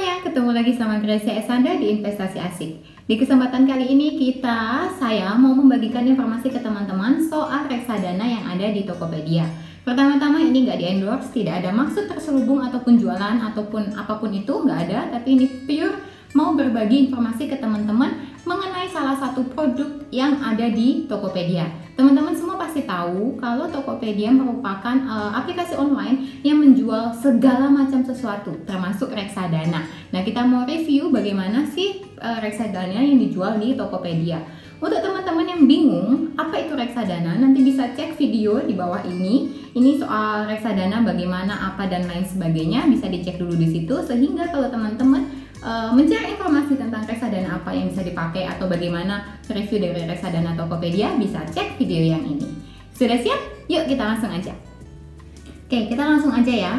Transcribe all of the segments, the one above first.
semuanya, ketemu lagi sama Gracia Esanda di Investasi Asik. Di kesempatan kali ini saya mau membagikan informasi ke teman-teman soal reksadana yang ada di Tokopedia. Pertama-tama ini nggak di-endorse, tidak ada maksud terselubung ataupun jualan ataupun apapun itu, nggak ada. Tapi ini pure mau berbagi informasi ke teman-teman mengenai salah satu produk yang ada di Tokopedia. Teman-teman semua pasti tahu kalau Tokopedia merupakan aplikasi online yang menjual segala macam sesuatu, termasuk reksadana. Nah, kita mau review bagaimana sih reksadana yang dijual di Tokopedia. Untuk teman-teman yang bingung apa itu reksadana, nanti bisa cek video di bawah ini. Ini soal reksadana bagaimana, apa dan lain sebagainya, bisa dicek dulu di situ sehingga kalau teman-teman mencari informasi tentang reksadana apa yang bisa dipakai atau bagaimana review dari reksadana Tokopedia, bisa cek video yang ini. Sudah siap? Yuk kita langsung aja. Oke, kita langsung aja ya.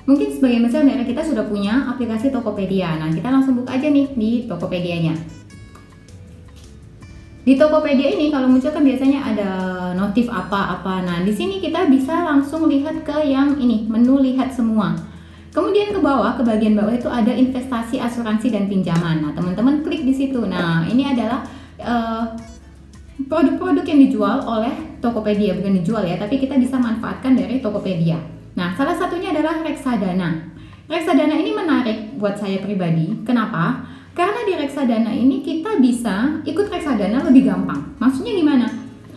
Mungkin sebagian besar dari kita sudah punya aplikasi Tokopedia. Nah, kita langsung buka aja nih di Tokopedianya. Di Tokopedia ini kalau muncul kan biasanya ada notif apa-apa. Nah, di sini kita bisa langsung lihat ke yang ini, menu lihat semua. Kemudian ke bawah, ke bagian bawah itu ada investasi, asuransi, dan pinjaman. Nah, teman-teman klik di situ. Nah, ini adalah produk-produk yang dijual oleh Tokopedia. Bukan dijual ya, tapi kita bisa manfaatkan dari Tokopedia. Nah, salah satunya adalah reksadana. Reksadana ini menarik buat saya pribadi. Kenapa? Karena di reksadana ini kita bisa ikut reksadana lebih gampang. Maksudnya gimana?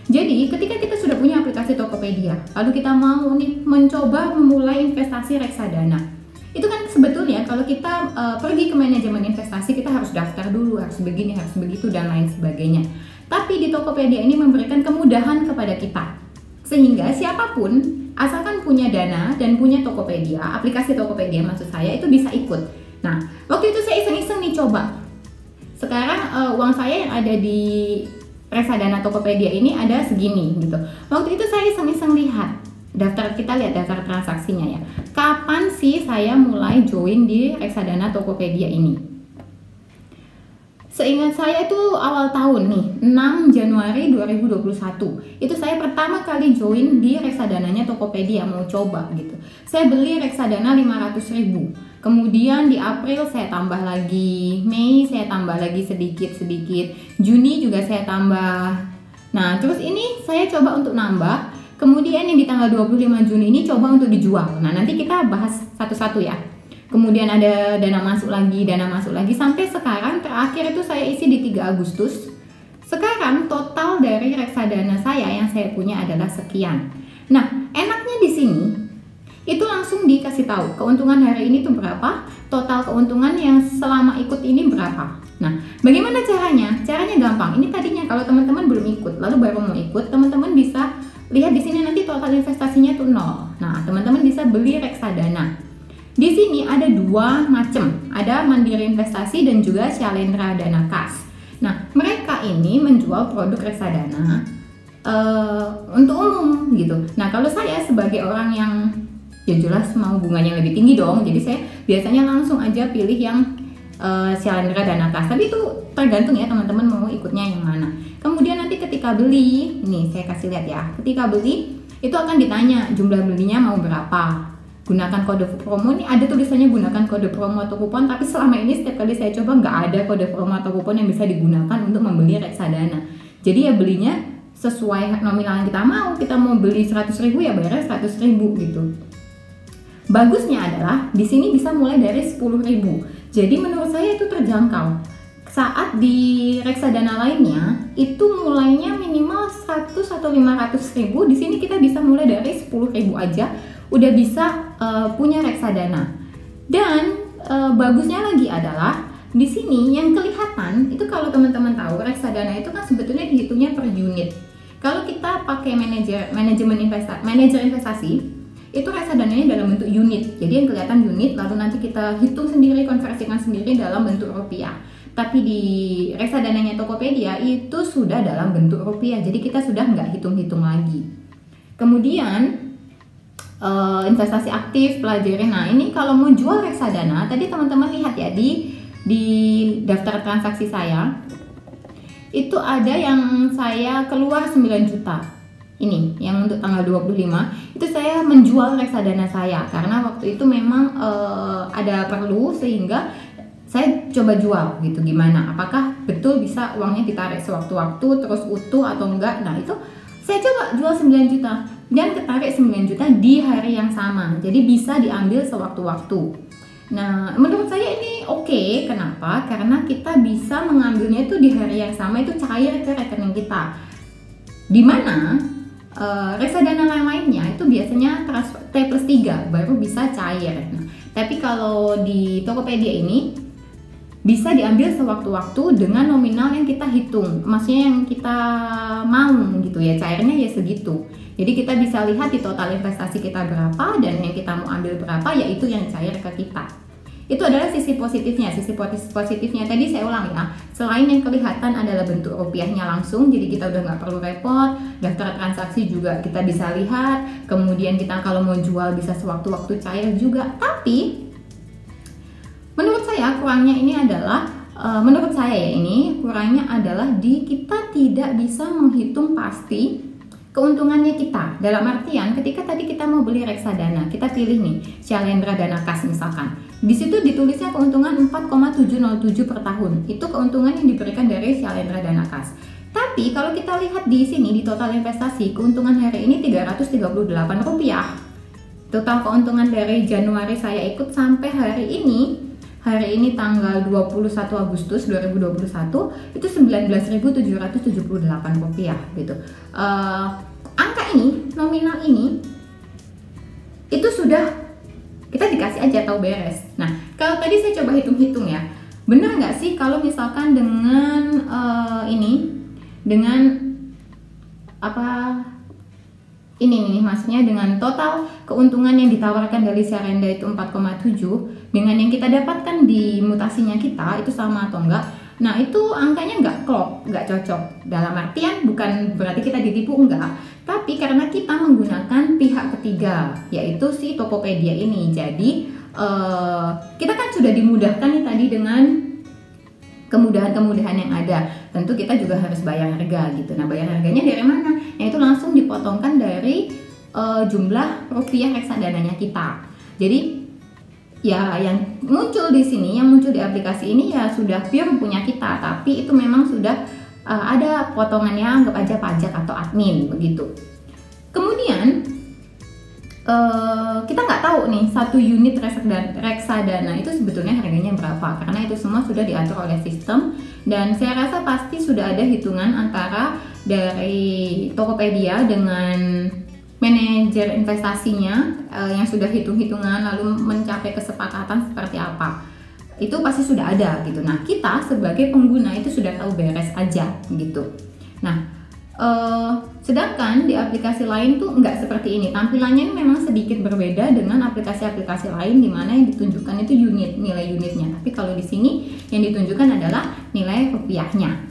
Jadi, ketika kita sudah punya aplikasi Tokopedia, lalu kita mau nih mencoba memulai investasi reksadana. Itu kan sebetulnya kalau kita pergi ke manajemen investasi, kita harus daftar dulu, harus begini, harus begitu, dan lain sebagainya. Tapi di Tokopedia ini memberikan kemudahan kepada kita, sehingga siapapun asalkan punya dana dan punya Tokopedia, aplikasi Tokopedia maksud saya, itu bisa ikut. Nah, waktu itu saya iseng-iseng nih coba. Sekarang uang saya yang ada di reksadana Tokopedia ini ada segini gitu. Waktu itu saya iseng-iseng lihat daftar, kita lihat daftar transaksinya ya. Kapan sih saya mulai join di reksadana Tokopedia ini? Seingat saya itu awal tahun nih, 6 Januari 2021. Itu saya pertama kali join di reksadananya Tokopedia, mau coba gitu. Saya beli reksadana 500.000. Kemudian di April saya tambah lagi, Mei saya tambah lagi sedikit-sedikit, Juni juga saya tambah. Nah, terus ini saya coba untuk nambah. Kemudian yang di tanggal 25 Juni ini coba untuk dijual. Nah, nanti kita bahas satu-satu ya. Kemudian ada dana masuk lagi, sampai sekarang terakhir itu saya isi di 3 Agustus. Sekarang total dari reksadana saya yang saya punya adalah sekian. Nah, enaknya di sini itu langsung dikasih tahu keuntungan hari ini tuh berapa, total keuntungan yang selama ikut ini berapa. Nah, bagaimana caranya? Caranya gampang. Ini tadinya kalau teman-teman belum ikut, lalu baru mau ikut, teman-teman bisa lihat di sini nanti total investasinya tuh 0. Nah, teman-teman bisa beli reksadana. Di sini ada 2 macam, ada Mandiri Investasi dan juga Shalendra Dana Kas. Nah, mereka ini menjual produk reksadana untuk umum gitu. Nah, kalau saya sebagai orang yang ya jelas mau bunganya lebih tinggi dong, jadi saya biasanya langsung aja pilih yang Shalendra Dana Kas. Tapi itu tergantung ya teman-teman mau ikutnya yang mana. Kemudian nanti ketika beli, ini saya kasih lihat ya. Ketika beli itu akan ditanya jumlah belinya mau berapa. Gunakan kode promo, ini ada tulisannya gunakan kode promo atau kupon, tapi selama ini setiap kali saya coba nggak ada kode promo atau kupon yang bisa digunakan untuk membeli reksadana. Jadi ya belinya sesuai nominal yang kita mau. Kita mau beli 100.000 ya bayarnya 100.000 gitu. Bagusnya adalah di sini bisa mulai dari 10.000. Jadi menurut saya itu terjangkau. Saat di reksadana lainnya itu mulainya minimal 100 atau 500.000, di sini kita bisa mulai dari 10.000 aja udah bisa punya reksadana. Dan bagusnya lagi adalah di sini yang kelihatan itu, kalau teman-teman tahu reksadana itu kan sebetulnya dihitungnya per unit. Kalau kita pakai manajer investasi itu reksadananya dalam bentuk unit. Jadi yang kelihatan unit, lalu nanti kita hitung sendiri, konversikan sendiri dalam bentuk rupiah. Tapi di reksadananya Tokopedia itu sudah dalam bentuk rupiah, jadi kita sudah nggak hitung-hitung lagi. Kemudian investasi aktif, pelajari. Nah, ini kalau mau jual reksadana, tadi teman-teman lihat ya di daftar transaksi saya itu ada yang saya keluar 9 juta. ini yang untuk tanggal 25 itu saya menjual reksadana saya karena waktu itu memang ada perlu sehingga saya coba jual gitu. Gimana, apakah betul bisa uangnya ditarik sewaktu-waktu terus utuh atau enggak. Nah itu saya coba jual 9 juta dan ketarik 9 juta di hari yang sama, jadi bisa diambil sewaktu-waktu. Nah menurut saya ini oke. Kenapa? Karena kita bisa mengambilnya itu di hari yang sama, itu cair ke rekening kita. Dimana reksadana lainnya itu biasanya T+3 baru bisa cair. Nah, tapi kalau di Tokopedia ini bisa diambil sewaktu-waktu dengan nominal yang kita hitung, maksudnya yang kita mau gitu ya, cairnya ya segitu. Jadi kita bisa lihat di total investasi kita berapa dan yang kita mau ambil berapa, yaitu yang cair ke kita. Itu adalah sisi positifnya. Sisi positifnya tadi saya ulang ya, selain yang kelihatan adalah bentuk rupiahnya langsung, jadi kita udah nggak perlu repot, daftar transaksi juga kita bisa lihat, kemudian kita kalau mau jual bisa sewaktu-waktu cair juga. Tapi menurut saya kurangnya ini adalah kurangnya adalah di kita tidak bisa menghitung pasti keuntungannya kita. Dalam artian ketika tadi kita mau beli reksadana, kita pilih nih Shalendra Dana Kas misalkan. Di situ ditulisnya keuntungan 4,707 per tahun. Itu keuntungan yang diberikan dari Shalendra Dana Kas. Tapi kalau kita lihat di sini di total investasi, keuntungan hari ini Rp338. Total keuntungan dari Januari saya ikut sampai hari ini tanggal 21 Agustus 2021 itu Rp19.778 gitu. Angka ini, nominal ini itu sudah kita dikasih aja tahu beres. Nah, kalau tadi saya coba hitung-hitung ya, benar nggak sih kalau misalkan dengan ini maksudnya dengan total keuntungan yang ditawarkan dari Shalendra itu 4,7 dengan yang kita dapatkan di mutasinya kita itu sama atau enggak? Nah itu angkanya nggak klop, nggak cocok. Dalam artian bukan berarti kita ditipu, enggak, tapi karena kita menggunakan pihak ketiga, yaitu si Tokopedia ini. Jadi kita kan sudah dimudahkan nih tadi dengan kemudahan-kemudahan yang ada. Tentu kita juga harus bayar harga gitu. Nah bayar harganya dari mana? Yaitu langsung dipotongkan dari jumlah rupiah reksadananya kita. Jadi ya yang muncul di sini, yang muncul di aplikasi ini ya sudah pure punya kita, tapi itu memang sudah ada potongannya, anggap aja pajak atau admin begitu. Kemudian kita nggak tahu nih satu unit reksadana itu sebetulnya harganya berapa, karena itu semua sudah diatur oleh sistem dan saya rasa pasti sudah ada hitungan antara dari Tokopedia dengan manajer investasinya yang sudah hitung-hitungan lalu mencapai kesepakatan seperti apa, itu pasti sudah ada gitu. Nah kita sebagai pengguna itu sudah tahu beres aja gitu. Nah sedangkan di aplikasi lain tuh nggak seperti ini, tampilannya memang sedikit berbeda dengan aplikasi-aplikasi lain di mana yang ditunjukkan itu nilai unitnya, tapi kalau di sini yang ditunjukkan adalah nilai rupiahnya.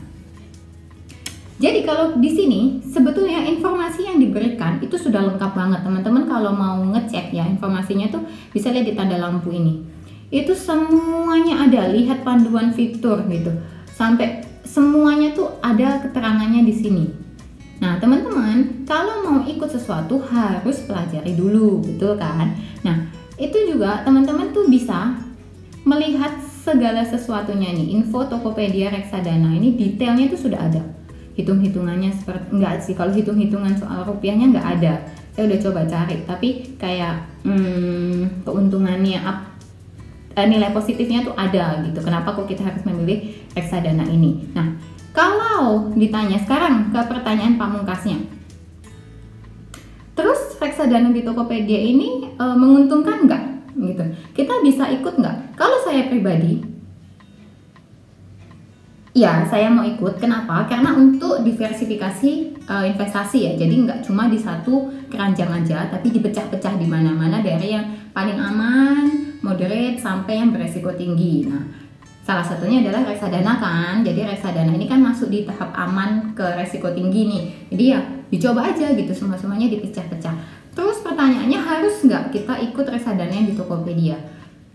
Jadi kalau di sini sebetulnya informasi yang diberikan itu sudah lengkap banget teman-teman. Kalau mau ngecek ya informasinya tuh bisa lihat di tanda lampu ini. Itu semuanya ada, lihat panduan fitur gitu. Sampai semuanya tuh ada keterangannya di sini. Nah teman-teman kalau mau ikut sesuatu harus pelajari dulu, betul kan? Nah itu juga teman-teman tuh bisa melihat segala sesuatunya nih. Info Tokopedia reksadana ini detailnya tuh sudah ada. Hitung-hitungannya seperti enggak sih, kalau hitung-hitungan soal rupiahnya nggak ada. Saya udah coba cari, tapi kayak keuntungannya nilai positifnya tuh ada gitu. Kenapa kok kita harus memilih reksadana ini? Nah, kalau ditanya sekarang ke pertanyaan pamungkasnya, terus reksadana di Tokopedia ini menguntungkan nggak? Gitu. Kita bisa ikut nggak? Kalau saya pribadi, ya saya mau ikut. Kenapa? Karena untuk diversifikasi investasi ya. Jadi nggak cuma di satu keranjang aja, tapi dipecah-pecah di mana-mana dari yang paling aman, moderate sampai yang beresiko tinggi. Nah, salah satunya adalah reksadana kan. Jadi reksadana ini kan masuk di tahap aman ke resiko tinggi nih. Jadi ya dicoba aja gitu, semuanya dipecah-pecah. Terus pertanyaannya, harus nggak kita ikut reksadana yang di Tokopedia?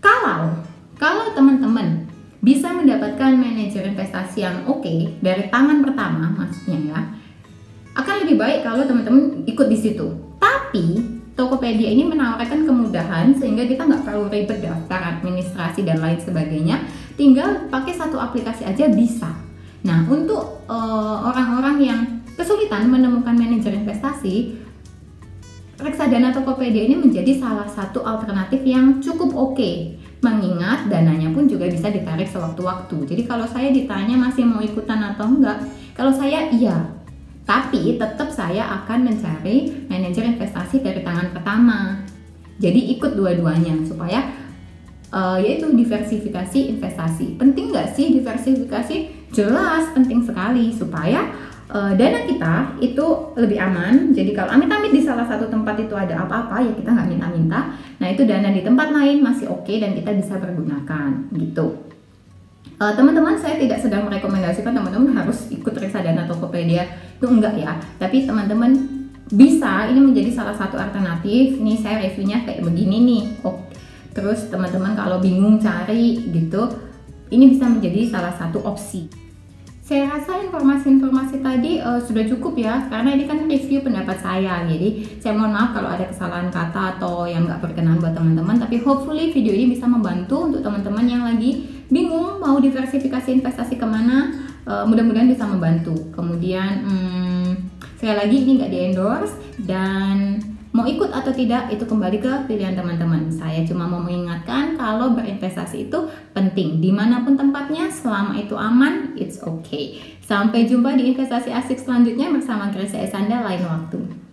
Kalau teman-teman bisa mendapatkan manajer investasi yang oke dari tangan pertama, maksudnya ya, akan lebih baik kalau teman-teman ikut di situ. Tapi Tokopedia ini menawarkan kemudahan sehingga kita nggak perlu ribet daftar administrasi dan lain sebagainya, tinggal pakai satu aplikasi aja bisa. Nah, untuk orang-orang yang kesulitan menemukan manajer investasi, reksadana Tokopedia ini menjadi salah satu alternatif yang cukup oke. Mengingat dananya pun juga bisa ditarik sewaktu-waktu. Jadi kalau saya ditanya masih mau ikutan atau enggak, kalau saya iya. Tapi tetap saya akan mencari manajer investasi dari tangan pertama. Jadi ikut dua-duanya supaya yaitu diversifikasi investasi. Penting nggak sih diversifikasi? Jelas penting sekali supaya dana kita itu lebih aman. Jadi kalau amit-amit di salah satu tempat itu ada apa-apa, ya kita nggak minta-minta. Nah itu dana di tempat lain masih oke dan kita bisa pergunakan gitu. Teman-teman, saya tidak sedang merekomendasikan teman-teman harus ikut reksadana Tokopedia, itu enggak ya. Tapi teman-teman bisa, ini menjadi salah satu alternatif. Ini saya reviewnya kayak begini nih. Terus teman-teman kalau bingung cari gitu, ini bisa menjadi salah satu opsi. Saya rasa informasi-informasi tadi sudah cukup ya, karena ini kan review pendapat saya. Jadi saya mohon maaf kalau ada kesalahan kata atau yang nggak berkenan buat teman-teman. Tapi hopefully video ini bisa membantu untuk teman-teman yang lagi bingung mau diversifikasi investasi kemana. Mudah-mudahan bisa membantu. Kemudian sekali lagi ini nggak di-endorse dan mau ikut atau tidak itu kembali ke pilihan teman-teman. Saya cuma mau mengingatkan kalau berinvestasi itu penting dimanapun tempatnya, selama itu aman, it's okay. Sampai jumpa di investasi asik selanjutnya bersama Gracia Esanda lain waktu.